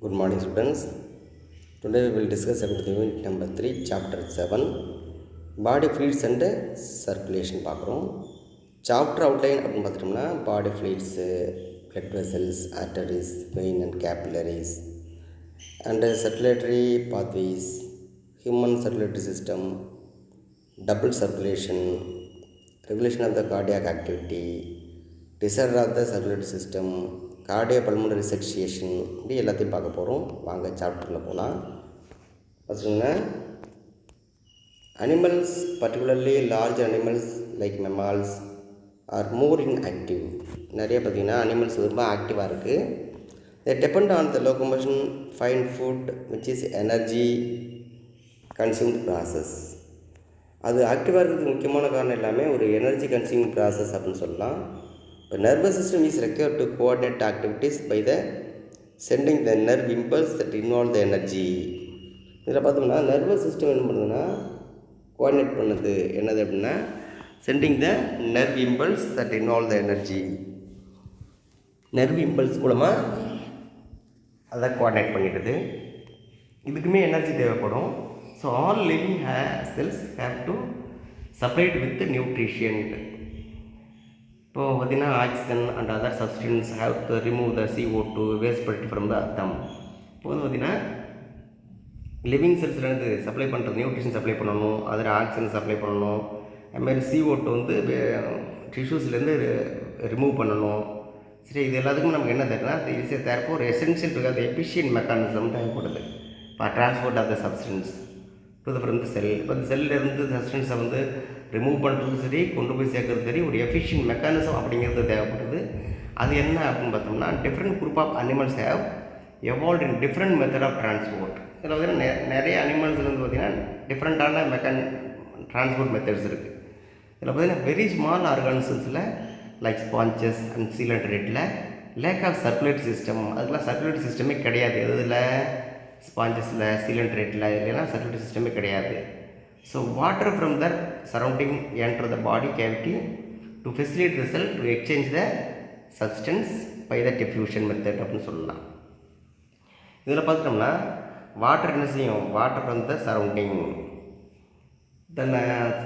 Good morning, students. Today we will discuss about the unit number 3, chapter 7, body fluids and circulation. Chapter outline அப்படின்னு பார்த்துட்டோம்னா body fluids, blood vessels, arteries, vein and capillaries, and circulatory pathways, human circulatory system, double circulation, regulation of the cardiac activity, disorder of the circulatory system, கார்டியோபல்மனரி ரெசக்சியேஷன் இப்படி எல்லாத்தையும் பார்க்க போகிறோம். வாங்க சாப்டரில் போகலாம். ஃபஸ்ட்டுங்க, animals particularly large animals like mammals are more in active. நிறைய பார்த்திங்கன்னா அனிமல்ஸ் ரொம்ப ஆக்டிவாக இருக்குது. They depend on the locomotion, fine food which is energy consumed process. அது ஆக்டிவாக இருக்கிறதுக்கு முக்கியமான காரணம் எல்லாமே ஒரு எனர்ஜி கன்சியூமிங் ப்ராசஸ் அப்படின்னு சொல்லலாம். The nervous system is required to coordinate activities by the sending the nerve impulse that involve the energy. இதில் பார்த்தோம்னா நர்வஸ் சிஸ்டம் என்ன பண்ணுதுன்னா கோஆர்டினேட் பண்ணுது. என்னது அப்படின்னா sending the nerve impulse that involve the energy. Nerve impulse மூலமாக அதை coordinate பண்ணிடுது. இதுக்குமே எனர்ஜி தேவைப்படும். So all living cells have to separate with nutrition. இப்போது பார்த்திங்கன்னா oxygen and other substance have to remove the CO2 waste product from the அர்த்தம். இப்போ வந்து பார்த்திங்கன்னா லிவிங் செல்ஸ்லேருந்து சப்ளை பண்ணுறது நியூட்ரிஷன் சப்ளை பண்ணணும், அதில் ஆக்சிஜன் சப்ளை பண்ணணும், அதுமாதிரி CO2 வந்து டிஷ்யூஸ்லேருந்து ரிமூவ் பண்ணணும். சரி, இது எல்லாத்துக்கும் நமக்கு என்ன தேவைன்னா இட்ஸ் ஏ தேர்ஃபோர் ஒரு எசென்ஷியல் பிகாஸ் எஃபிஷியன்ட் மெக்கானிசம் தேவைப்படுது for transport of the substance to from the cell. இப்போ இந்த செல்லிருந்து சப்ஸ்டன்ஸை வந்து ரிமூவ் பண்ணுறதுக்கு சரி, கொண்டு போய் சேர்க்கறது சரி, ஒரு எஃபிஷியன்ட் மெக்கானிசம் அப்படிங்கிறது தேவைப்படுது. அது என்ன அப்படின்னு பார்த்தோம்னா different group of animals have evolve in different method of transport. இதில் பார்த்திங்கன்னா நிறைய அனிமல்ஸ்லேருந்து பார்த்திங்கன்னா டிஃப்ரெண்ட்டான டிரான்ஸ்போர்ட் மெத்தட்ஸ் இருக்குது. இதில் பார்த்திங்கன்னா வெரி ஸ்மால் ஆர்கானிசம்ஸில் லைக் ஸ்பான்சஸ் அண்ட் சீலண்ட்ரேட்டில் லேக் ஆஃப் சர்க்குலேட் சிஸ்டம். அதுக்கெலாம் சர்க்குலேட் சிஸ்டமே கிடையாது. இதில் ஸ்பான்சஸில் சீலண்ட்ரேட்டில் இல்லைன்னா சர்க்குலேட் சிஸ்டமே கிடையாது. So water from the surrounding enter the body cavity to facilitate the cell to exchange the substance by the diffusion method அப்படின்னு சொல்லலாம். இதில் பார்த்துட்டோம்னா வாட்டர் என்ன செய்யும், வாட்டர் ஃப்ரம் த சரௌண்டிங்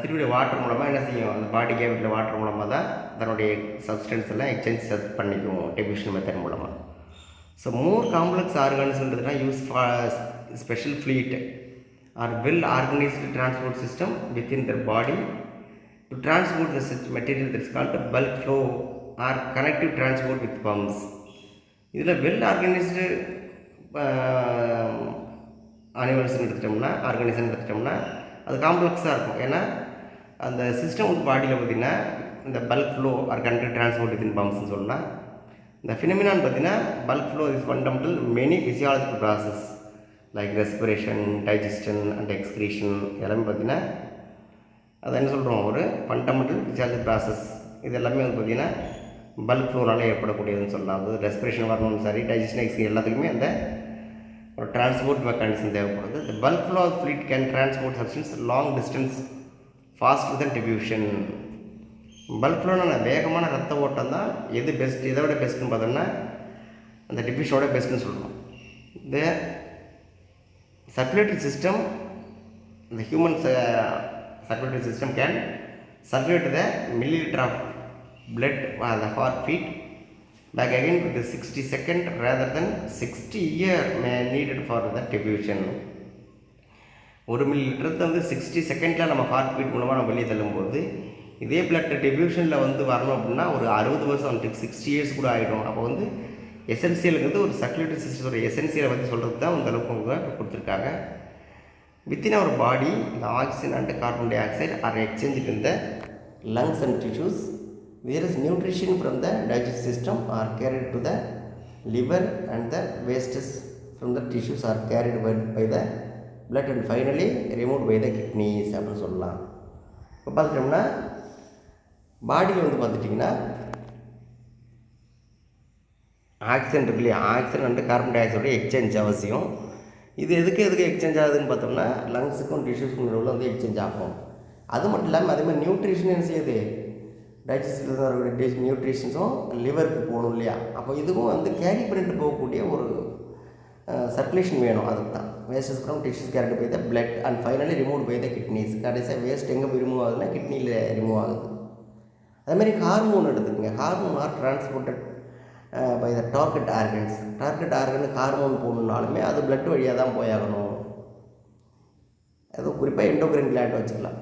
திருவிடைய வாட்டர் மூலமாக என்ன செய்யும், அந்த பாடி கேவிட்டியில் வாட்டர் மூலமாக தான் தன்னுடைய சப்ஸ்டன்ஸ் எல்லாம் எக்ஸ்சேஞ்ச் பண்ணிக்கும் டிஃப்யூஷன் மெத்தட் மூலமாக. ஸோ மோர் காம்ப்ளெக்ஸ் ஆர்கானிசம்ன்றதுனா use for special fluid or well-organized transport system within their body to transport the such material that is called bulk flow or connective transport with pumps. இதில் well-organized அனிமல்ஸ்ன்னு எடுத்துட்டோம்னா organism எடுத்துட்டோம்னா அது காம்ப்ளெக்ஸாக இருக்கும். ஏன்னா அந்த system வந்து பாடியில் பார்த்திங்கன்னா இந்த bulk flow or connective transport within பம்ப்ஸ்ன்னு சொல்லலாம். இந்த ஃபினமினான்னு பார்த்திங்கன்னா bulk flow is fundamental many physiological process like respiration, digestion and excretion எல்லாமே பார்த்திங்கன்னா அதை என்ன சொல்கிறோம், ஒரு ஃபண்டமெண்டல் ஃபிசியாலஜி ப்ராசஸ். இது எல்லாமே வந்து பார்த்திங்கன்னா பல்க் ஃப்ளோனால ஏற்படக்கூடியதுன்னு சொல்லலாம். அது ரெஸ்பிரேஷன் வரணும் சரி, டைஜஸ்டன் எக்ஸ்கிரீஷன் எல்லாத்துக்குமே அந்த ஒரு டிரான்ஸ்போர்ட் மெக்கானிசம் தேவைப்படுது. இந்த bulk flow of fluid can transport substance long distance faster than diffusion. Bulk ஃப்ளோனா வேகமான ரத்த ஓட்டம் தான் எது பெஸ்ட், இதை விட பெஸ்ட்டுன்னு பார்த்தோம்னா அந்த டிஃப்யூஷனோட பெஸ்ட்டுன்னு சொல்கிறோம். இந்த circulatory system, the human circulatory system can circulate the milliliter of blood while the heartbeat back again with the 60 second rather than 60 year may needed for the diffusion. ஒரு மில்லிலிட்டர் வந்து 60 செகண்டில் நம்ம ஹார்ட் பீட் மூலமாக நம்ம வெளியே தள்ளும்போது இதே blood டிஃப்யூஷனில் வந்து வரணும் அப்படின்னா ஒரு 60 வருஷம் 60 இயர்ஸ் கூட ஆகிடும். அப்போ வந்து எசென்சியலுங்கிறது ஒரு சர்க்குலேட்டரி சிஸ்டத்தோட எசென்சியலை பற்றி சொல்கிறது தான் இந்த அளவுக்கு அவங்க கொடுத்துருக்காங்க. வித்தின் அவர் பாடி இந்த oxygen and carbon dioxide are exchange in the lungs and tissues. Various nutrition from the digest system are carried to the liver and the wastes from the tissues are carried by the blood and finally remove by the kidneys அப்படின்னு சொல்லலாம். இப்போ பார்த்துட்டோம்னா பாடியில் வந்து பார்த்துட்டிங்கன்னா oxygen இருக்கு இல்லையா, oxygen and carbon டை ஆக்சைடோட எக்ஸ்சேஞ்ச் அவசியம். இது எதுக்கு எக்ஸ்சேஞ்ச் ஆகுதுன்னு பார்த்தோம்னா லங்ஸுக்கும் டிஷ்யூஸ்க்கும் நடுவில் வந்து எக்ஸ்சேஞ்ச் ஆகும். அது மட்டும் இல்லாமல் அதேமாதிரி நியூட்ரிஷன் என்ன செய்யுது, டைஜஸ்டில் இருக்கக்கூடிய நியூட்ரிஷன்ஸும் லிவருக்கு போகணும் இல்லையா. அப்போ இதுவும் வந்து கேரி பண்ணிட்டு போகக்கூடிய ஒரு சர்க்குலேஷன் வேணும். அதுக்கு தான் wastes from tissues carried by the blood and finally remove by the kidneys. கடைசியாக வேஸ்ட் எங்கே போய் ரிமூவ் ஆகுதுன்னா கிட்னியில் ரிமூவ் ஆகுது. அதேமாதிரி ஹார்மோன் எடுத்துக்கங்க. Hormone are transported by the target organs. Target ஆர்கனுக்கு ஹார்மோன் போகணுன்னாலுமே அது பிளட் வழியாக தான் போயாகணும். அது குறிப்பாக எண்டோக்ரைன் கிளாண்ட் வச்சுக்கலாம்.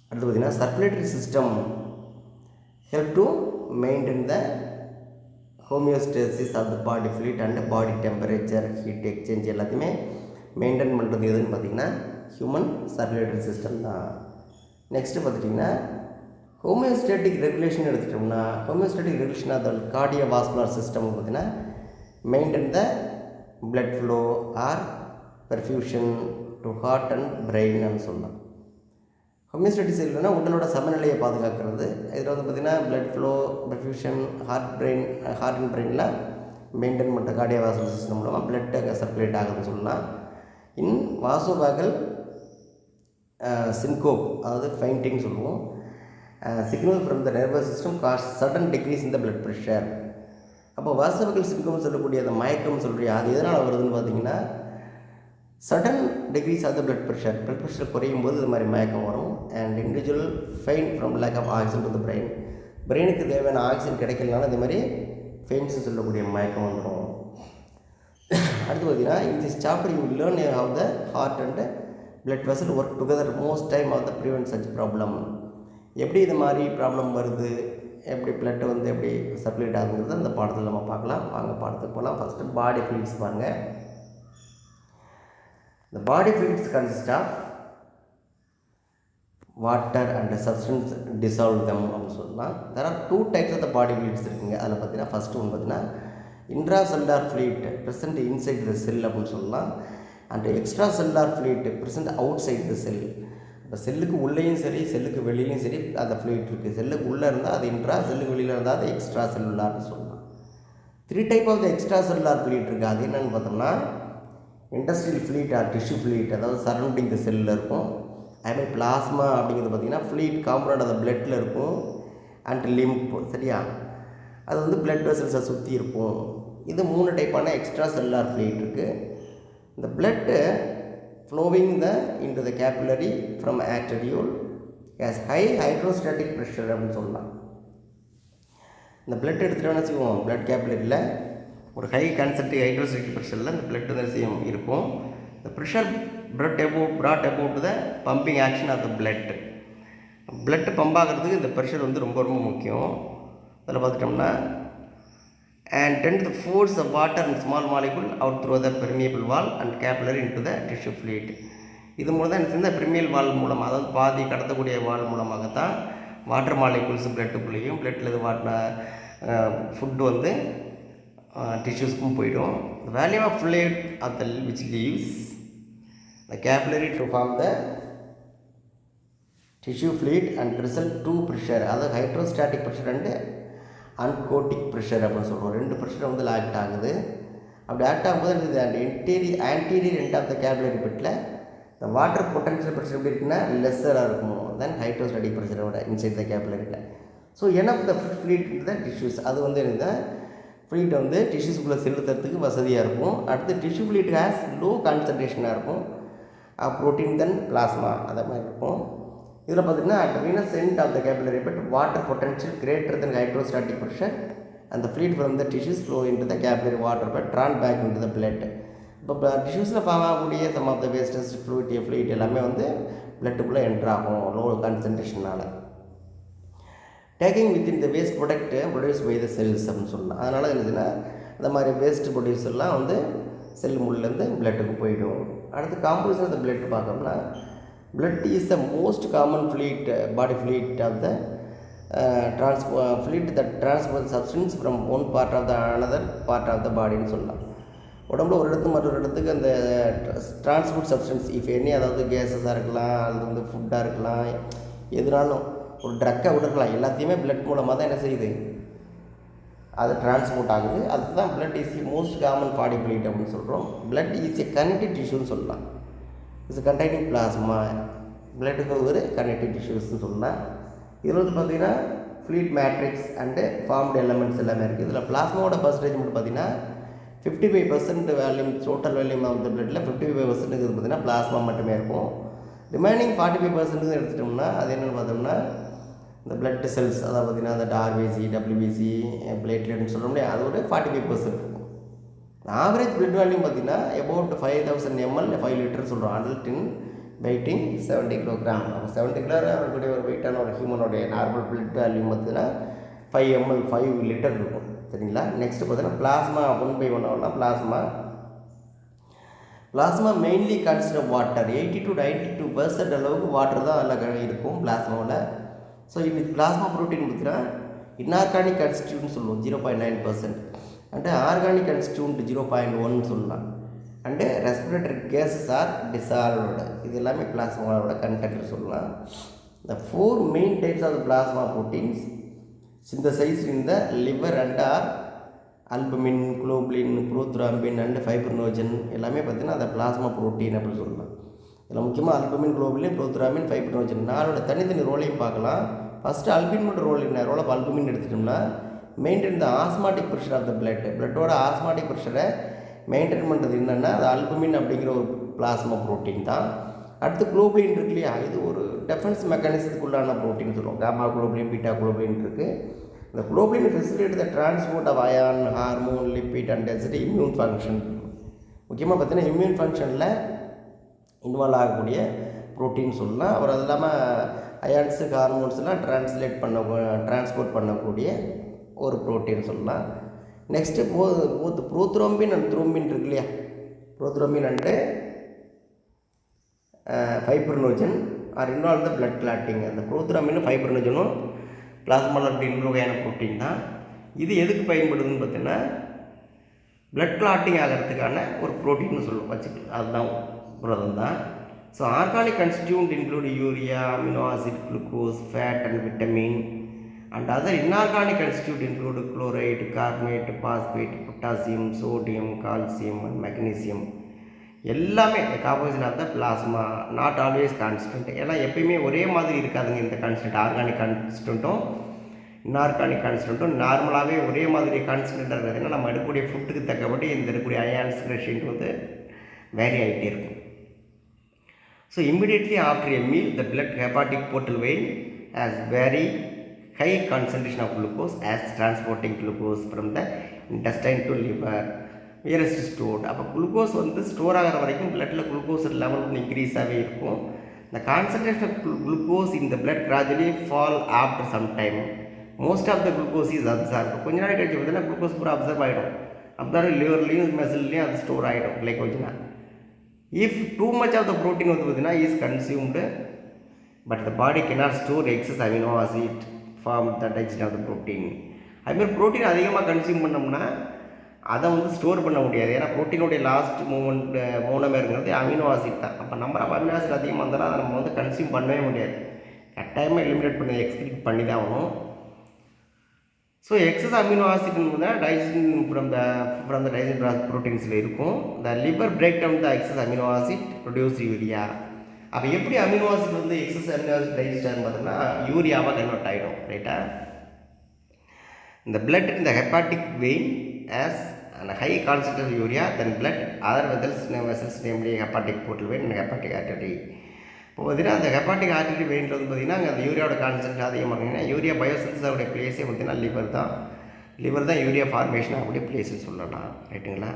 அடுத்து பார்த்திங்கன்னா circulatory system help to maintain the homeostasis of the body fluid and body temperature heat exchange எல்லாத்தையுமே மெயின்டைன் பண்ணுறது எதுன்னு பார்த்திங்கன்னா ஹியூமன் சர்க்குலேட்டரி சிஸ்டம் தான். நெக்ஸ்ட்டு பார்த்துட்டிங்கன்னா ஹோமியோஸ்டேட்டிக் ரெகுலேஷன் எடுத்துட்டோம்னா homeostatic regulation of the cardiovascular system பார்த்திங்கன்னா maintain the blood flow or perfusion to heart and பிரெயின்னு சொல்லலாம். ஹோமியோஸ்டேட்டிஸ் இல்லைன்னா உடலோட சமநிலையை பாதுகாக்கிறது. இதில் வந்து பார்த்திங்கன்னா blood flow, perfusion, heart and பிரெயினில் மெயின்டைன் பண்ணுற கார்டியோவாஸ்குலர் சிஸ்டம் மூலமாக பிளட் அங்கே சர்க்குலேட் ஆகுதுன்னு சொல்லலாம். இன் வாசோவாகல் சின்கோப், அதாவது ஃபைண்டிங் சொல்லுவோம். Signal from the nervous system causes sudden decrease in the blood pressure. அப்போ வாசோவாகல் சின்கோப்னு சொல்லக்கூடிய அந்த மயக்கம் சொல்கிறியா, அது எதனால் வருதுன்னு பார்த்தீங்கன்னா sudden decrease of the blood pressure குறையும் போது இது மாதிரி மயக்கம் வரும். And individual faint from lack of oxygen to the பிரெயினுக்கு தேவையான ஆக்சிஜன் கிடைக்கலனால இதே மாதிரி ஃபெயின்ஸ் சொல்லக்கூடிய மயக்கம் வந்துடும். அடுத்து பார்த்தீங்கன்னா in this chapter you learn how the heart and blood vessel work together most time of the prevent such problem. எப்படி இது மாதிரி ப்ராப்ளம் வருது, எப்படி பிளட் வந்து எப்படி சர்க்குலேட் ஆகுங்கிறது அந்த பாடத்தில் நம்ம பார்க்கலாம். வாங்க பாடத்துக்கு போகலாம். ஃபஸ்ட்டு பாடி ஃப்ளூயிட்ஸ் பாருங்கள். The body fluids consist of water and substance dissolve them அப்படின்னு சொல்லலாம். There are two types of the body fluids இருக்குங்க. அதில் பார்த்தீங்கன்னா ஃபஸ்ட்டு ஒன்று பார்த்தீங்கன்னா intracellular fluid present inside the cell அப்படின்னு சொல்லலாம். And extracellular fluid present outside the cell. இப்போ செல்லுக்கு உள்ளேயும் சரி செல்லுக்கு வெளியிலையும் சரி அந்த ஃப்ளூயிட் இருக்குது. செல்லுக்கு உள்ளே இருந்தால் அது இன்ட்ரா, செல்லுக்கு வெளியில் இருந்தால் அது எக்ஸ்ட்ரா செல்லுலார்னு சொல்லலாம். 3 type of the extra cellular fluid இருக்குது. அது என்னென்னு பார்த்தோம்னா interstitial fluid or tissue fluid, அதாவது சரௌண்டிங் த செல்லில் இருக்கும். அதுமாதிரி பிளாஸ்மா அப்படிங்கிறது பார்த்திங்கன்னா ஃப்ளூயிட் காம்பனண்ட் அந்த பிளட்டில் இருக்கும். அண்ட் லிம்ப், சரியா, அது வந்து பிளட் வெசல்ஸை சுற்றி இருக்கும். இது 3 டைப்பான எக்ஸ்ட்ரா செல்லுலார் ஃப்ளூயிட் இருக்குது. இந்த blood flowing into the capillary from arteriole has high hydrostatic pressure அப்படின்னு சொல்லலாம். இந்த பிளட் எடுத்துகிட்டோன்னு வச்சுக்குவோம், பிளட் கேபிலரியில் ஒரு ஹை கான்சன்ட்ரேட் ஹைட்ரோஸ்டாட்டிக் ப்ரெஷரில் இந்த பிளட் வந்து செய்யும் இருக்கும். இந்த pressure brought about the pumping action of the blood pump ஆகிறதுக்கு இந்த ப்ரெஷர் வந்து ரொம்ப ரொம்ப முக்கியம். அதில் பார்த்துட்டோம்னா and tend to force the water and small molecule out through the permeable wall and capillary into the tissue fluid. இது மூலம் தான் இந்த பெர்மியல் வால் மூலமாக, அதாவது பாதி கடத்தக்கூடிய வால் மூலமாகத்தான் வாட்டர் மாலிகுல்ஸ் பிளட்டுக்குள்ளேயும் பிளட்டில் இது வாட்டின ஃபுட்டு வந்து டிஷ்யூஸ்க்கும் போயிடும். Value of fluid of the which leaves the capillary to form the tissue fluid and result two pressure, அதாவது hydrostatic pressure and oncotic pressure அப்படின்னு சொல்கிறோம். 2 ப்ரெஷர் வந்து ஆக்ட் ஆகுது. அப்படி ஆக்ட் ஆகும்போது இந்த anterior end of the capillary பெட்டில் இந்த வாட்டர் பொட்டன்ஷியல் ப்ரெஷர் எப்படி இருக்குன்னா லெஸ்ஸராக இருக்கும் தென் ஹைட்ரோஸ்டாட்டிக் ப்ரெஷரோட இன்சைட் த கேபிலரியில். So enough the fluid the tissues, அது வந்து இந்த ஃப்ளூயிட் வந்து டிஷ்யூஸ்குள்ளே செலுத்துறதுக்கு வசதியாக இருக்கும். அடுத்து டிஷ்யூ ஃப்ளூயிட் ஹேஸ் லோ கான்சன்ட்ரேஷனாக இருக்கும். ப்ரோட்டீன் தென் பிளாஸ்மா அதை மாதிரி இருக்கும். இதில் பார்த்திங்கன்னா at the venous end of the capillary bed water potential greater than hydrostatic pressure and the fluid from the tissues flow into the capillary water bed drawn back into the blood. இப்போ டிஷ்யூஸில் form ஆகக்கூடிய some of the wastes fluid எல்லாமே வந்து பிளட்டுக்குள்ளே enter ஆகும் low கான்சன்ட்ரேஷனால். Taking within the waste product produce by the cells அப்படின்னு சொல்லலாம். அதனால் என்னதுன்னா இந்த மாதிரி வேஸ்ட் ப்ரொடியூஸ் எல்லாம் வந்து செல் முள்லேருந்து பிளட்டுக்கு போயிடும். அடுத்து காம்போசிஷன் ஆஃப் த பிளட் பார்த்தோம்னா blood is the most common fluid, body fluid of the fluid that transports substance from one part of the another part of the body ன்னு சொல்லலாம். உடம்புல ஒரு இடத்துக்கு மற்றொரு இடத்துக்கு அந்த டிரான்ஸ்போர்ட் சப்ஸ்டன்ஸ் இஃப் எனி, அதாவது கேஸஸாக இருக்கலாம், அது வந்து ஃபுட்டாக இருக்கலாம், எதுனாலும் ஒரு ட்ரக்கை கூட இருக்கலாம், எல்லாத்தையுமே பிளட் மூலமாக தான் என்ன செய்யுது, அது டிரான்ஸ்போர்ட் ஆகுது. அதுதான் blood is the most common body fluid அப்படின்னு சொல்கிறோம். பிளட் இஸ் எ கனெக்டிவ் டிஷ்யூன்னு சொல்லலாம். இட்ஸ் கண்டெய்னிங் பிளாஸ்மா, பிளட்டுக்கு ஒரு கனெக்டிவ் டிஷ்யூஸ்ன்னு சொல்லலாம். இதில் வந்து பார்த்திங்கன்னா fluid matrix and formed elements எல்லாமே இருக்குது. இதில் பிளாஸ்மாவோட பர்சன்டேஜ் மட்டும் பார்த்திங்கன்னா 55% வேல்யூம் டோட்டல் வேல்யூம் ஆஃப் த பிளட்டில் 55% இது பார்த்திங்கன்னா பிளாஸ்மா மட்டுமே இருக்கும். ரிமைனிங் 45% எடுத்துட்டோம்னா அது என்னென்னு பார்த்தோம்னா இந்த பிளட் செல்ஸ், அதாவது பார்த்திங்கன்னா அந்த ஆர்பிசி, டபிள்யூபிசி, பிளேட்லெட்னு சொல்கிறோம் இல்லையா, அதோட 45% இருக்கும். ஆவரேஜ் பிளட் வேல்யூம் பார்த்திங்கன்னா அபவுட் 5000 ml 5 லிட்டர் சொல்கிறோம். அடல்ட் இன் வெயிட்டிங் 70 கிலோகிராம். அப்போ 70 கிலோ அவருடைய ஒரு வெயிட்டான ஒரு ஹியூமனுடைய நார்மல் பிளட் வேல்யூம் பார்த்திங்கன்னா 5 ml 5 லிட்டர் இருக்கும். சரிங்களா. நெக்ஸ்ட்டு பார்த்தீங்கன்னா பிளாஸ்மா 1/1 ஆகலாம். Plasma mainly consist of water. 80 to 92% அளவுக்கு வாட்டர் தான் அதில் இருக்கும் பிளாஸ்மாவில். ஸோ இது பிளாஸ்மா ப்ரோட்டீன் பார்த்தீங்கன்னா இன்ஆர்கானிக் கன்ஸ்டியூட்னு சொல்லுவோம் 0.9%, அண்டு ஆர்கானிக் கன்ஸ்டியூண்ட் 0.1 சொல்லலாம். And respiratory gases are dissolved. இது எல்லாமே பிளாஸ்மாவோட கண்டென்ட் சொல்லலாம். The 4 main types of the plasma proteins synthesized in the liver and are albumin, globulin, prothrombin and fibrinogen எல்லாமே பார்த்தீங்கன்னா அந்த பிளாஸ்மா ப்ரோட்டீன் அப்படின்னு சொல்லலாம். இதில் முக்கியமாக அல்புமின், குளோபுலின், புரோத்ராமின், ஃபைப்ரினோஜன் நாலோட தனித்தனி ரோலையும் பார்க்கலாம். ஃபஸ்ட்டு அல்பினோட ரோல் என்ன? ரோல் ஆஃப் அல்புமின் எடுத்துட்டோம்னா maintain the osmotic pressure of the பிளட்டோட ஆஸ்மாட்டிக் ப்ரெஷரை மெயின்டைன் பண்ணுறது என்னென்னா அது அல்புமின் அப்படிங்கிற ஒரு பிளாஸ்மா ப்ரோட்டீன் தான். அடுத்து குளோபுலின் இருக்கு இல்லையா, இது ஒரு டெஃபென்ஸ் மெக்கானிசத்துக்குள்ளான ப்ரோட்டீன் சொல்லுவோம். காமா குளோபுலின், பீட்டா குளோபுலின் இருக்குது. இந்த globulin facilitate the transport of ion, hormone, lipid and density immune function. முக்கியமாக பார்த்தீங்கன்னா இம்யூன் ஃபங்க்ஷனில் இன்வால்வ் ஆகக்கூடிய ப்ரோட்டீன் சொல்லலாம். அப்புறம் அது இல்லாமல் அயான்ஸு, ஹார்மோன்ஸ்லாம் டிரான்ஸ்போர்ட் பண்ணக்கூடிய ஒரு ப்ரோட்டீன் சொல்லலாம். நெக்ஸ்ட்டு புரோத்ரோம்பின் அண்ட் த்ரோம்பின் இருக்கு இல்லையா, புரோத்ரோம்பின் and fibrinogen are involve the blood clotting. அந்த புரோத்ரோம்பின் ஃபைப்ரினோஜனும் பிளாஸ்மாவில் இன்னொரு வகையான ப்ரோட்டீன் தான். இது எதுக்கு பயன்படுதுன்னு பார்த்தீங்கன்னா பிளட் கிளாட்டிங் ஆகிறதுக்கான ஒரு ப்ரோட்டீன் சொல்லுவோம் வச்சுக்கலாம். அதுதான் புரதம் தான். So organic constituent include urea, amino acid, glucose, fat and vitamin and other inorganic constituent include chloride, carbonate, phosphate, potassium, sodium, calcium and magnesium. எல்லாமே இந்த composition of the plasma not always constant. ஏன்னா எப்பயுமே ஒரே மாதிரி இருக்காதுங்க இந்த constant. Organic கான்ஸ்டன்ட்டும் inorganic கான்ஸ்டன்ட்டும் நார்மலாகவே ஒரே மாதிரி கான்ஸ்டன்ட்டாக இருக்குது. ஏன்னா நம்ம எடுக்கக்கூடிய ஃபுட்டுக்கு தக்கபடி இந்த இருக்கக்கூடிய அயான்ஸ் ரேஷியோ வந்து வேரி ஆகிட்டே இருக்கும். So immediately after a meal the blood hepatic portal vein has very high concentration of glucose as transporting glucose from the intestine to liver வியரஸ்ட் ஸ்டோர்ட். அப்போ குளுக்கோஸ் வந்து ஸ்டோர் ஆகிற வரைக்கும் பிளட்டில் குளுக்கோஸ் லெவல் வந்து இன்க்ரீஸாகவே இருக்கும். இந்த concentration of glucose in the blood gradually fall after some time. Most of the glucose is absorb. கொஞ்ச நாள் கழிச்சு பார்த்தீங்கன்னா குளுக்கோஸ் பூரா அப்சர்வ் ஆகிடும். அப்சர்வ் லிவர்லேயும் மெசல்லையும் அது ஸ்டோர் ஆகிடும் கிளைக்கோஜனாக. If too much of the protein வந்து பார்த்தீங்கன்னா is consumed but the body cannot store excess amino acid form the digest of the protein. அதுமாதிரி ப்ரோட்டீன் அதிகமாக கன்சியூம் பண்ணோம்னா அதை வந்து ஸ்டோர் பண்ண முடியாது. ஏன்னா ப்ரோட்டீனுடைய லாஸ்ட் மோனோமேருங்கிறது அமினோ ஆசிட் தான். அப்போ நம்பர் ஆஃப் அமினோ ஆசிட் அதிகமாக இருந்தாலும் அதை நம்ம வந்து கன்சியூம் பண்ணவே முடியாது. கட்டாயமாக எலிமினேட் பண்ணி எக்ஸ்க்ரீட் பண்ணி தான் ஆகணும். ஸோ எக்ஸஸ் அமினோ ஆசிட் வந்து டைஜஷன் ஃப்ரம் த டைஜன் ப்ரோட்டீன்ஸில் இருக்கும். The liver break down the excess amino acid produce urea. அப்போ எப்படி அமினோ ஆசிட் வந்து எக்ஸஸ் அமினோ ஆசிட் டைஜஸ்ட் ஆகுன்னு பார்த்தோம்னா யூரியாவாக கன்வெர்ட் ஆகிடும். ரைட்டா. இந்த பிளட் இந்த hepatic vein as and high concentration of urea then blood other vessels namely hepatic portal vein and hepatic artery. இப்போ பார்த்தீங்கன்னா அந்த ஹெப்பாட்டிக் ஆர்டரி வெயினில் வந்து பார்த்திங்கன்னா அங்கே அந்த யூரியாவோட கான்சன்ட்ரேட் அதிகமாக இருக்குங்கன்னா யூரியா பயோசின்தேசிஸோடைய பிளேஸே பார்த்திங்கன்னா லிவர் தான் யூரியா ஃபார்மேஷன் ஆகக்கூடிய பிளேஸ்ன்னு சொல்லலாம். ரைட்டுங்களா.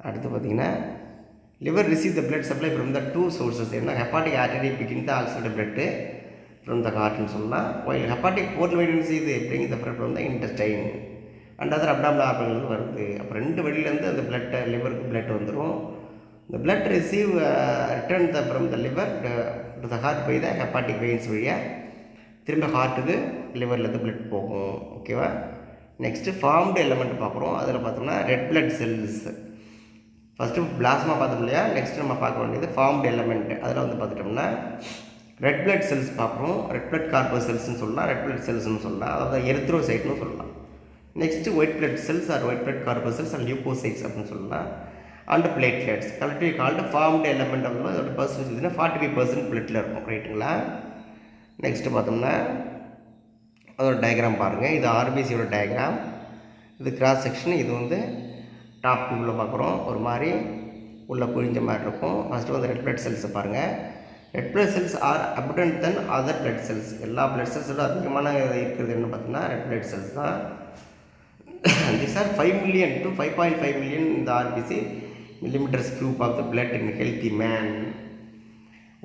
அடுத்து பார்த்திங்கன்னா liver receive the blood supply from the two sources. ஏன்னா hepatic artery begin the oxidate blood from the ஹார்ட்னு சொல்லலாம். ஒயில் ஹெப்பாட்டிக் போர்ட்டல் வெயின் செய்து bring the blood from the intestine and other abdominal ஆர்கன்கள் வருது. அப்போ ரெண்டு வழியிலேருந்து அந்த பிளட்டை லிவருக்கு பிளட் வந்துடும். இந்த blood receive return from the liver to the heart by the hepatic veins வழியாக திரும்ப ஹார்ட்டுக்கு லிவர்லேருந்து பிளட் போகும். ஓகேவா. நெக்ஸ்ட்டு ஃபார்ம்டு எலமெண்ட் பார்க்குறோம். அதில் பார்த்தோம்னா red blood cells. First plasma பார்த்தோம் இல்லையா. நெக்ஸ்ட்டு நம்ம பார்க்க வேண்டியது ஃபார்ம்டு எலமெண்ட். அதில் வந்து பார்த்துட்டோம்னா ரெட் பிளட் செல்ஸ் பார்க்குறோம். ரெட் பிளட் கார்போசெல்ஸ்னு சொல்லலாம், ரெட் பிளட் செல்ஸ்னு சொல்லலாம், அதாவது எரித்ரோசைட்னு சொல்லலாம். Next white blood cells or white blood corpuscles and leucocytes அப்படின்னு சொல்லலாம். And platelets collective called formed element அப்படின்னா அதோட பர்சன்டேஜ் இதுன்னா 45% பிளட்டில் இருக்கும். ரைட்டுங்களா. நெக்ஸ்ட்டு பார்த்தோம்னா அதோட டயக்ராம் பாருங்கள். இது ஆர்பிசியோட டயக்ராம், இது கிராஸ் செக்ஷன், இது வந்து டாப் வியூவில் பார்க்குறோம். ஒரு மாதிரி உள்ள குழிஞ்ச மாதிரி இருக்கும். ஃபஸ்ட்டு வந்து ரெட் பிளட் செல்ஸை பாருங்கள். Red blood cells are abundant then other blood cells. எல்லா பிளட் செல்ஸோட அதிகமான இருக்கிறது என்ன பார்த்தீங்கன்னா ரெட் பிளட் செல்ஸ் தான். These are 5 million to 5.5 million in the RBC millimeters cube of the blood in healthy man.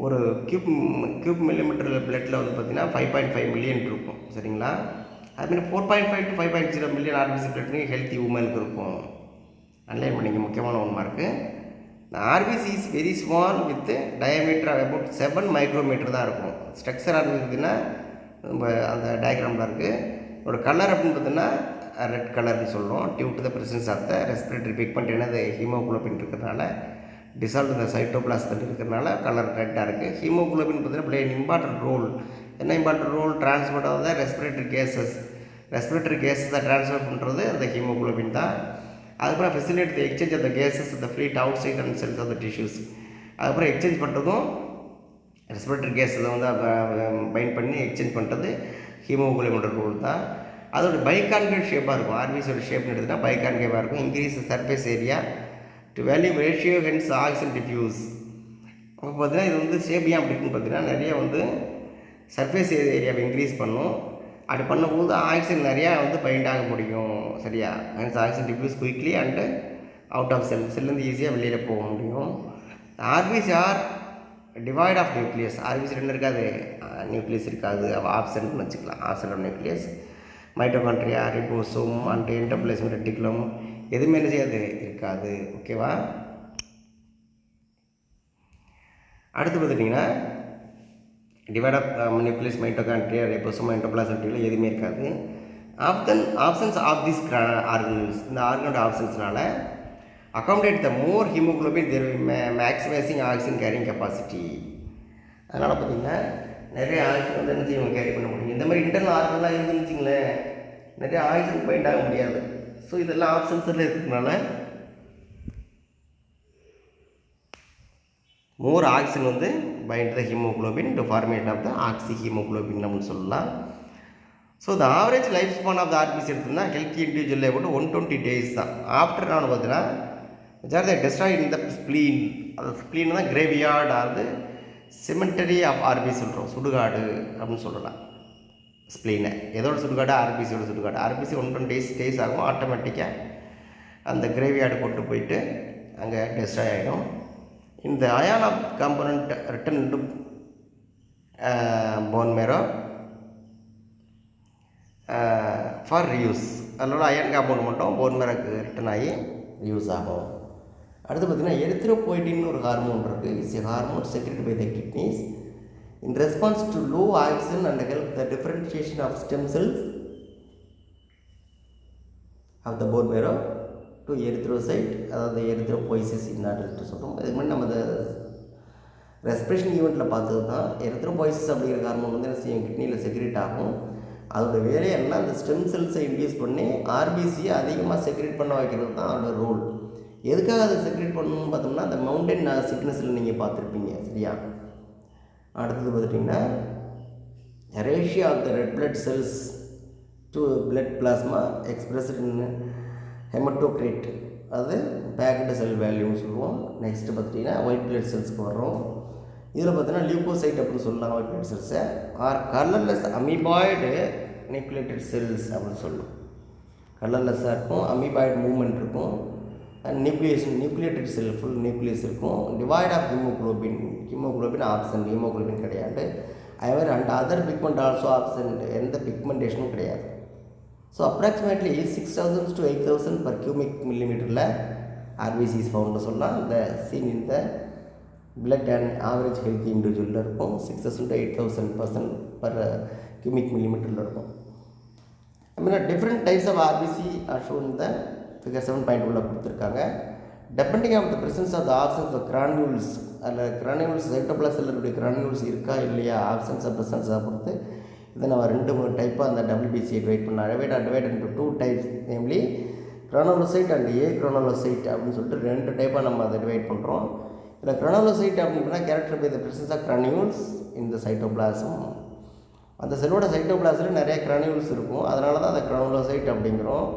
ஒரு கியூப் மில்லிமீட்டர் பிளட்டில் வந்து பார்த்திங்கன்னா 5.5 மில்லியன் இருக்கும். சரிங்களா? அதுமாதிரி 4.5 to 5.0 மில்லியன் ஆர்பிசி பிளட்னு ஹெல்த்தி உமனுக்கு இருக்கும். அன்லைன் பண்ணிங்க, முக்கியமான ஒன்று இருக்குது. இந்த RBC is very small with diameter about 7 micrometre தான் இருக்கும். ஸ்ட்ரக்சர் ஆர்பிசி பார்த்திங்கன்னா நம்ம அந்த டயக்ராமில் இருக்குது. ஒரு கலர் அப்படின்னு பார்த்தீங்கன்னா ரெட் கலர்னு சொல்லுவோம். Due to the presence of the respiratory pigment, என்னது ஹீமோகுளோபின் இருக்கிறதுனால, டிசால்வ் இந்த சைட்டோபிளாஸ்மில் இருக்கிறதுனால கலர் ரெட்டாக இருக்குது. ஹீமோகுளோபின் பார்த்தீங்கன்னா பிளே இம்பார்ட்டன்ட் ரோல். என்ன important role? Transport of the respiratory கேஸஸை ட்ரான்ஸ்ஃபர் பண்ணுறது அந்த ஹீமோகுளோபின் தான். அதுக்கப்புறம் facility the exchange of the gases the fluid outside and cells of the tissues. அதுக்கப்புறம் எக்ஸ்சேஞ்ச் பண்ணுறதும் ரெஸ்பிரேட்டரி கேஸை வந்து பைண்ட் பண்ணி எக்ஸ்சேஞ்ச் பண்ணுறது ஹீமோகுளோபினோட ரோல் தான். அதோட பைகான்கேவ் ஷேப்பாக இருக்கும். ஆர்பிசியோட ஷேப்னு எடுத்துகிட்டா பைகான்கேவாக இருக்கும். Increase surface area to value ratio hence oxygen diffuse. அப்போ பார்த்தீங்கன்னா இது வந்து ஷேப் ஏன் அப்படின்னு பார்த்தீங்கன்னா நிறைய வந்து சர்ஃபேஸ் ஏரியாவை இன்க்ரீஸ் பண்ணும். அப்படி பண்ணும்போது ஆக்சிஜன் நிறையா வந்து பைண்ட் ஆக முடியும். சரியா? Hence oxygen diffuse quickly and out of செல்லேருந்து ஈஸியாக வெளியில் போக முடியும். RBC are devoid of nucleus. RBC ரெண்டு இருக்காது, நியூக்ளியஸ் இருக்காது, ஆப்சன்ட்னு வச்சுக்கலாம். Absent of nucleus. Mitochondria, ribosome and endoplasmic reticulum எதுவுமே என்ன செய்யாது, இருக்காது. ஓகேவா? அடுத்து பார்த்துட்டிங்கன்னா devoid of nucleus, mitochondria, ribosome, endoplasmic reticulum எதுவுமே இருக்காது. ஆப்ஷன்ஸ் ஆஃப் திஸ் ஆர்கன்ஸ், இந்த ஆர்கனோட ஆப்ஷன்ஸ்னால accommodate the more haemoglobin there maximising oxygen carrying capacity. அதனால் பார்த்திங்கன்னா நிறைய ஆக்சிஜன் வந்து என்ன செய்யும், கேரி பண்ண முடியும். இந்த மாதிரி இன்டர்னல் ஆர்கன்லாம் இருந்துன்னு வச்சிங்களேன், நிறைய ஆக்சிஜன் பைண்ட் ஆக முடியாது. ஸோ இதெல்லாம் ஆப்ஷன்ஸில் இருக்கிறதுனால மோர் ஆக்சிஜன் வந்து bind the haemoglobin to formation of the oxyhaemoglobin அப்படின்னு சொல்லலாம். So the average life span of the RBC எடுத்துன்னா ஹெல்த்தி இண்டிவிஜுவல் போட்டு 120 days தான். ஆஃப்டர் நான் பார்த்தீங்கன்னா ஜார் டெஸ்ட்ராய்ட் இந்த ஸ்ப்ளீன், அந்த ஸ்ப்ளீன் தான் கிரேவியார்டு ஆகுது, சிமெண்டரி ஆஃப் ஆர்பிசி சொல்கிறோம், சுடுகாடு அப்படின்னு சொல்லலாம். ஸ்ப்ளீனை எதோட சுடுகாடு? ஆர்பிசியோட சுடுகாடு. ஆர்பிசி 120 days ஆகும். ஆட்டோமேட்டிக்காக அந்த கிரேவியார்டு கொண்டு போயிட்டு அங்கே டெஸ்ட்ராய் ஆகிடும். இந்த iron of component return into bone marrow for reuse. அதோட அயன் காம்பவுண்ட் மட்டும் போன் மேரோக்கு ரிட்டன் ஆகி ரியூஸ் ஆகும். அடுத்து பார்த்திங்கன்னா எரித்ரோபோய்டின்னு ஒரு ஹார்மோன் இருக்குது. It's a hormone secreted by the kidneys in response to low oxygen and help the differentiation of stem cells of the bone marrow to erythrocyte, அதாவது எரித்ரோபோய்சிஸ் இன்னாட்டு சொல்கிறோம். இதுக்கு முன்னாடி நம்ம ரெஸ்பிரேஷன் ஈவெண்ட்டில் பார்த்தது தான். எரித்ரோபோய்சிஸ் அப்படிங்கிற ஹார்மோன் வந்து என்ன செய்யும், கிட்னியில் செக்ரேட் ஆகும். அதோட வேலையை என்ன, அந்த ஸ்டெம் செல்ஸை இன்டியூஸ் பண்ணி ஆர்பிசியை அதிகமாக செக்ரேட் பண்ண வைக்கிறது தான் அதோட ரோல். எதுக்காக அதை செக்ரேட் பண்ணணும்னு பார்த்தோம்னா அந்த மவுண்டன் சிக்னஸில் நீங்கள் பார்த்துருப்பீங்க. சரியா? அடுத்தது பார்த்துட்டிங்கன்னா ratio of the red blood cells to blood plasma expressed in haematocrit, அது பேக்டு செல் வேல்யூன்னு சொல்லுவோம். நெக்ஸ்ட்டு பார்த்துட்டிங்கன்னா ஒயிட் பிளட் செல்ஸ்க்கு வர்றோம். இதில் பார்த்தீங்கன்னா லியூகோசைட் அப்படின்னு சொல்லலாம். ஒயிட் பிளட் செல்ஸை are colourless amoeboid nucleated cells அப்படின்னு சொல்லுவோம். கலர்லெஸ்ஸாக இருக்கும், அமீபாய்டு மூவ்மெண்ட் இருக்கும், and nucleated cell full nucleus இருக்கும். Devoid of haemoglobin absent, haemoglobin கிடையாது. அதேமாதிரி and other pigment also absent, எந்த பிக்மெண்டேஷனும் கிடையாது. So approximately 6,000 to 8,000 per cubic millimeterல ஆர்பிசிஸ் ஃபவுண்ட்னு சொல்லலாம். இந்த சீன் இந்த பிளட் அண்ட் ஆவரேஜ் ஹெல்த்தி இண்டிவிஜுவலில் இருக்கும். 6,000 to 8,000% per cubic millimeterல இருக்கும். Different types of RBC are shown இந்த ஃபிகர் 7.1 கொடுத்துருக்காங்க. Depending of the presence of the options of granules, அதில் கிரானியூல்ஸ் சைட்டோபிளாசமில் கிரானியூல்ஸ் இருக்கா இல்லையா, ஆப்ஷன்ஸ் ஆஃப் ப்ரெசன்ஸாக பொறுத்து இதை நம்ம 2-3 டைப்பாக அந்த டபிள்யூபிசியை டிவைட் பண்ணலாம். Divide into 2 types, namely granulocyte and granulocyte அப்படின்னு சொல்லிட்டு 2 டைப்பாக நம்ம அதை டிவைட் பண்ணுறோம். இதில் கிரானோலோசைட் அப்படின்னா character by the presence of granules இந்த சைட்டோபிளாசம். அந்த செல்லோட சைட்டோபிளாஸில் நிறைய கிரானியூல்ஸ் இருக்கும், அதனால தான் அந்த கிரானோலோசைட் அப்படிங்கிறோம்.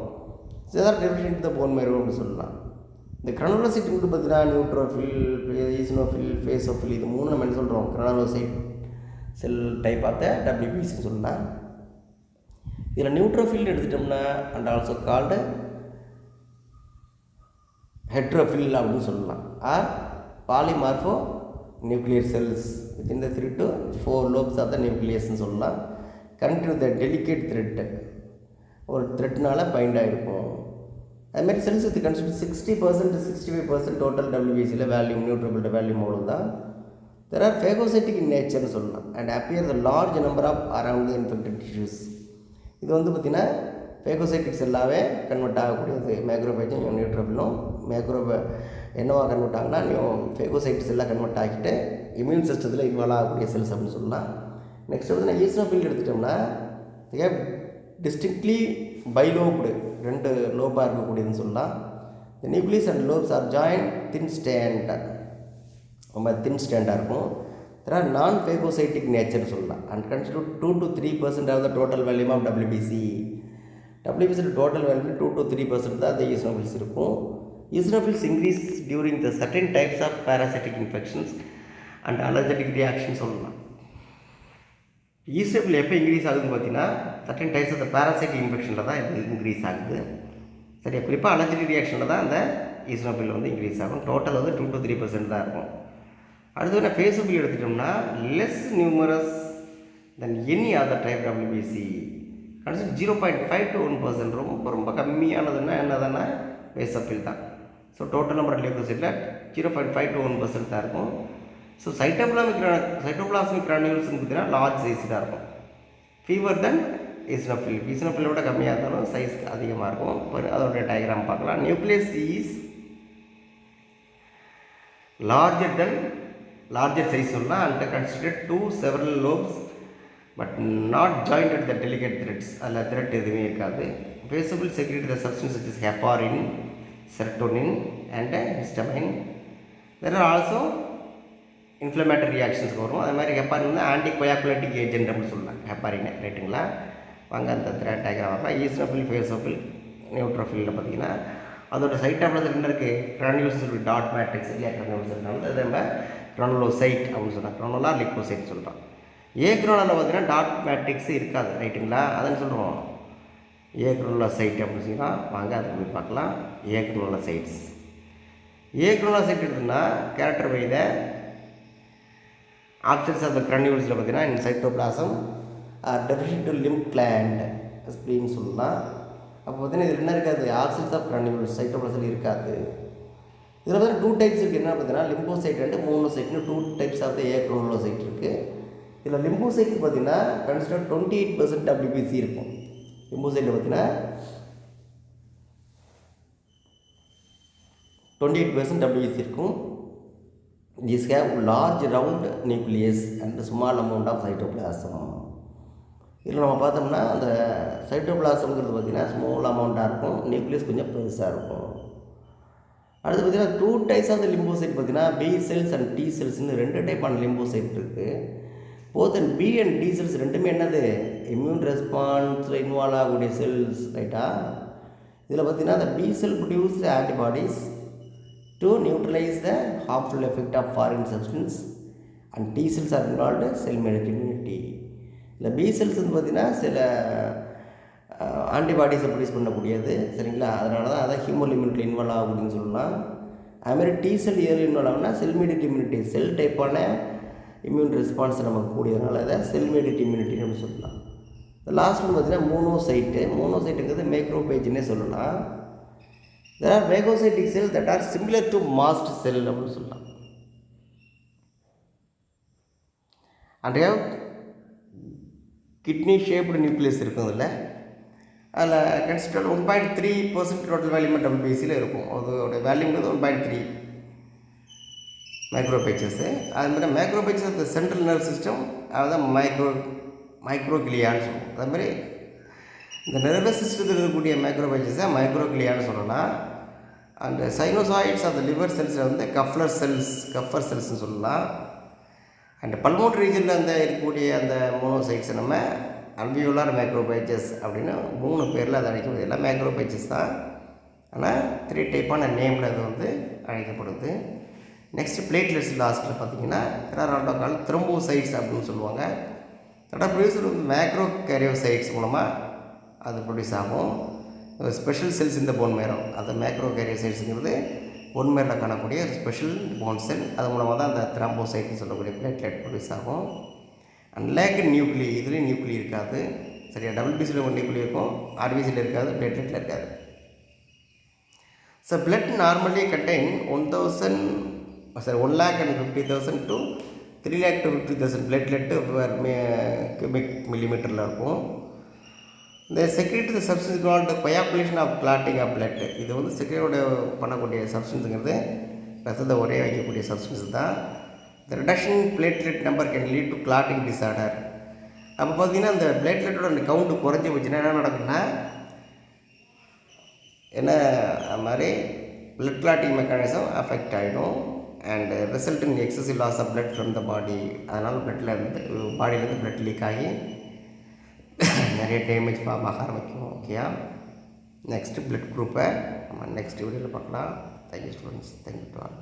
இதெல்லாம் டெஃபிஷியன்ட் த போன் மேரோ அப்படின்னு சொல்லலாம். இந்த கிரானுலோசைட் பார்த்தீங்கன்னா நியூட்ரோஃபில், ஈஸ்னோஃபில், ஃபேசோஃபில், இது 3 நம்ம என்ன சொல்கிறோம், granulocyte cell type of the டபிள்யூபிசின்னு சொல்லலாம். இதில் நியூட்ரோஃபில் எடுத்துட்டோம்னா அண்ட் ஆல்சோ கால்டு ஹெட்ரோஃபில் அப்படின்னு சொல்லலாம். Are polymorphonuclear cells within the 3 to 4 lobes of the நியூக்ளியஸ்ன்னு சொல்லலாம். Connect to the delicate thread, ஒரு த்ரெட்னால பைண்ட் ஆகிருக்கும். அதுமாதிரி செல்ஸ் இது கன்சிடர் 60% to 65% டோட்டல் டபிள்யூபிசியில் வேல்யூம், நியூட்ரோஃபில் வேல்யூம் அவ்வளோதான். தெர் ஆர் ஃபேகோசைட்டிக் இன் நேச்சர்னு சொல்லலாம் and appear the large number of around the infected tissues. இது பார்த்திங்கன்னா ஃபேகோசைட்டிக் செல்லாகவே கன்வெர்ட் ஆகக்கூடியது. மேக்ரோபேஜும் நியூட்ரோஃபிலும் என்னவா கன்வெர்ட் ஆகுனா ஃபேகோசைட் செல்லாக கன்வெர்ட் ஆகிட்டு இம்யூன் சிஸ்டத்தில் இன்வால்வ் ஆகக்கூடிய செல்ஸ் அப்படின்னு சொல்லலாம். நெக்ஸ்ட் பார்த்தீங்கன்னா ஈஸ்னோஃபில் எடுத்துட்டோம்னா டிஸ்டிங்க்ட்லி பைலோப்டு, 2 லோபாக இருக்கக்கூடியதுன்னு சொல்லலாம். The nucleus and lobes are joint thin strand, ரொம்ப தின் ஸ்டாண்டாக இருக்கும். There are non phagocytic nature சொல்லலாம் and constitute 2 to 3% of the total volume of WBC. டபிள்யூபிசியோட டோட்டல் வேல்யூ 2 to 3% தான் அந்த ஈஸ்னோஃபில்ஸ் இருக்கும். Eosinophils increase during the certain types of parasitic infections and allergic reaction சொல்லலாம். Eosinophil எப்போ increase ஆகுதுன்னு பார்த்தீங்கன்னா certain types of the parasitic இன்ஃபெக்ஷனில் தான் இது இன்க்ரீஸ் ஆகுது. சரியா, குறிப்பாக அலர்ஜெட்டிக் ரியாக்ஷனில் தான் அந்த ஈஸ்னோஃபில் இன்க்ரீஸ் ஆகும். டோட்டல் 2 to 3% தான் இருக்கும். அடுத்து ஃபேசோஃபில் எடுத்துட்டோம்னா லெஸ் நியூமரஸ் தென் எனி அதர் டைப் டபிள்யூபிசி. கடைசி 0.5 to 1%, ரொம்ப ரொம்ப கம்மியானதுன்னா என்னதுன்னா ஃபேசோஃபில் தான். ஸோ டோட்டல் நம்பர் லியூக்கோசைட்டில் 0.5 to 1% தான் இருக்கும். ஸோ சைட்டோபிளாஸ்மிக் கிரானியூல்ஸ்னு பார்த்தீங்கன்னா லார்ஜ் சைஸ் தான் இருக்கும். ஃபீவர் தென் ஈஸ்னோஃபில், ஈஸ்னோஃபிலை விட கம்மியாக இருந்தாலும் சைஸ் அதிகமாக இருக்கும். அதோடைய டயக்ராம் பார்க்கலாம். நியூக்ளியஸ் இஸ் லார்ஜர் சைஸ் சொல்லலாம் and considered to several lobes but not joint at the delicate threads. அதில் த்ரெட் எதுவுமே இருக்காது. Basophil secrete the substance it is heparin, serotonin and histamine. There are also inflammatory ரியாக்ஷன்ஸ்க்கு வரும். அது மாதிரி heparin anti கொயாகுலேட்டிக் agent அப்படின்னு சொல்லலாம் ஹெப்பாரினை. ரைட்டுங்களா, வாங்க அந்த த்ரெட் டயக்ராம் வரலாம். ஈஸ்னோஃபில், ஃபேசோஃபில், நியூட்ரோஃபிலில் பார்த்தீங்கன்னா அதோட சைட்டோபிளாசம் என்ன இருக்குது, கிரானியூல்ஸ் இருக்குது, டாட் மேட்ரிக்ஸ் இல்லையா, கிரானியூல்ஸ் இருந்தாலும் அது நம்ம கிரானுலோசைட் அப்படின்னு சொல்கிறோம். கிரானுலா லிக்கோசைட் சொல்கிறோம். ஏ கிரானுலாவில் பார்த்தீங்கன்னா டாட் மேட்ரிக்ஸ் இருக்காது. ரைட்டுங்களா, அதுன்னு சொல்கிறோம் ஏ கிரானுலோசைட் அப்படின்னு சொல்லிக்கலாம். வாங்க அதை போய் பார்க்கலாம். ஏ கிரானுலோசைட்ஸ், ஏ கிரானுலோசைட் எடுத்துன்னா character by the options of the கிரானியூல்ஸில் பார்த்தீங்கன்னா இந்த cytoplasm deficient to lymph gland அப்படின்னு சொல்லலாம். அப்போ பார்த்தீங்கன்னா இதில் என்ன இருக்காது, ஆப்ஷன்ஸ் ஆஃப் கிரானியூல்ஸ் சைட்டோபிளாசம் இருக்காது. இதில் பார்த்தீங்கன்னா 2 டைப்ஸ் இருக்குது. என்ன பார்த்தீங்கன்னா லிம்போசைட் அண்ட் மோனோசைட்னு 2 types of the agranulocyte இருக்குது. இதில் லிம்போசைட் பார்த்தீங்கன்னா கன்சிடர் 28% டபிள்யூபிசி இருக்கும். லிம்போசைட்டில் பார்த்தீங்கன்னா 28% டபிள்யூபிசி இருக்கும். These have large round nucleus and small amount of cytoplasm. இதில் நம்ம பார்த்தோம்னா அந்த சைட்டோபிளாசம்ங்கிறது பார்த்திங்கன்னா ஸ்மால் அமௌண்ட்டாக இருக்கும், நியூக்ளியஸ் கொஞ்சம் பெருசாக இருக்கும். அடுத்து பார்த்திங்கன்னா 2 டைப்ஸ் ஆஃப் த லிம்போசைட் பார்த்திங்கன்னா பி செல்ஸ் அண்ட் டி செல்ஸ்னு 2 டைப்பான லிம்போசைட் இருக்குது. Both and B and T cells ரெண்டுமே என்னது, இம்யூன் ரெஸ்பான்ஸில் இன்வால்வ் ஆகக்கூடிய செல்ஸ். ரைட்டா, இதில் பார்த்திங்கன்னா அந்த B cell produce antibodies to neutralize the harmful effect of foreign substance and T cells are involved in cell-mediated immunity. இல்லை பி செல்ஸ் பார்த்திங்கன்னா சில ஆன்டிபாடிஸை ப்ரொடியூஸ் பண்ணக்கூடியது. சரிங்களா, அதனால தான் அதான் ஹியூமன் இம்யூனிட்டி இன்வால்வ் ஆகும் அப்படின்னு சொல்லலாம். அதுமாதிரி டி செல் ஏர் இன்வால்வ் ஆகுனா செல்-மீடியட் இம்யூனிட்டி, செல் டைப்பான இம்யூன் ரெஸ்பான்ஸ் நமக்கு கூடியதுனால அதை செல்-மீடியட் இம்யூனிட்டின்னு நம்ம சொல்லலாம். லாஸ்ட் ஒன்று பார்த்திங்கன்னா மோனோசைட்டுங்கிறது மேக்ரோபேஜ்னே சொல்லலாம். There are phagocytic cells that are similar to mast cell அப்படின்னு சொல்லலாம். And have kidney shaped nucleus இருக்கும். அதில் கன்சிடர் 1.3% டோட்டல் வேல்யூம் டபிள்யூபிசியில் இருக்கும். அதோட வேல்யூங்கிறது 1.3 மைக்ரோபேச்சஸ். அது மாதிரி microphages of the central nerve system, அதுதான் மைக்ரோகிளியான்னு சொல்லுவோம். அதுமாதிரி இந்த நர்வஸ் சிஸ்டத்தில் இருக்கக்கூடிய மைக்ரோபேச்சஸை மைக்ரோகிளியான்னு சொல்லலாம். அண்ட் சைனோசாய்ட்ஸ் ஆஃப் த லிவர் செல்ஸில் கஃப்லர் செல்ஸ்ன்னு சொல்லலாம். அண்ட் பல்மோனரி ரீஜனில் இருக்கக்கூடிய அந்த மோனோசைட்ஸை நம்ம அல்வியோலார் மைக்ரோபேச்சஸ் அப்படின்னு 3 பேரில் அதை அழைக்கக்கூடிய எல்லாம் மைக்ரோபேச்சஸ் தான். ஆனால் 3 டைப்பான நேமில் அது வந்து அழைக்கப்படுது. நெக்ஸ்ட்டு பிளேட்லெட்ஸ் லாஸ்ட்டில் பார்த்தீங்கன்னா கால் த்ரோம்போசைட்ஸ் அப்படின்னு சொல்லுவாங்க. தட் ப்ரொடியூசர் வந்து மேக்ரோ கேரியோசைட்ஸ் மூலமாக அது ப்ரொடியூஸ் ஆகும். ஸ்பெஷல் செல்ஸ் இந்த போன் மேரோ, அந்த மேக்ரோ கேரியோசைட்ஸுங்கிறது போன் மேரில் காணக்கூடிய ஸ்பெஷல் போன் செல். அது மூலமாக தான் அந்த த்ரோம்போசைட்னு சொல்லக்கூடிய பிளேட்லெட் ப்ரொடியூஸ் ஆகும். அண்ட் லேக் நியூக்ளி, இதுலேயும் நியூக்ளி இருக்காது. சரியா, டபிள்யூபிசியில் ஒரு நியூக்ளி இருக்கும், ஆர்பிசியில் இருக்காது, பிளேட்லெட்டில் இருக்காது. So blood normally contain 1,50,000 to 3,00,000 to 50,000 platelet cubic மில்லிமீட்டரில் இருக்கும். இந்த secrete substance called coagulation of clotting of blood. இது வந்து செக்ரேட் பண்ணக்கூடிய சப்ஸ்டன்ஸுங்கிறது ரத்தத்தை உரைய வைக்கக்கூடிய சப்ஸ்டன்ஸ் தான். இந்த reduction platelet number can lead to clotting disorder. அப்போ பார்த்தீங்கன்னா அந்த பிளேட்லெட்டோட அந்த கவுண்ட்டு குறைஞ்சி போச்சுன்னா என்ன நடக்கும்னா, என்ன மாதிரி பிளட் கிளாட்டிங் மெக்கானிசம் அஃபெக்ட் ஆகிடும். And result in excessive loss of blood from the body. அதனால் பிளட்லேருந்து பாடியிலேருந்து பிளட் லீக் ஆகி நிறைய டேமேஜ் ஃபார்ம் ஆக ஆரம்பிக்கும். ஓகேயா, நெக்ஸ்ட்டு பிளட் குரூப்பை நம்ம நெக்ஸ்ட் வீடியோவில் பார்க்கலாம். Thank you students, thank you to all.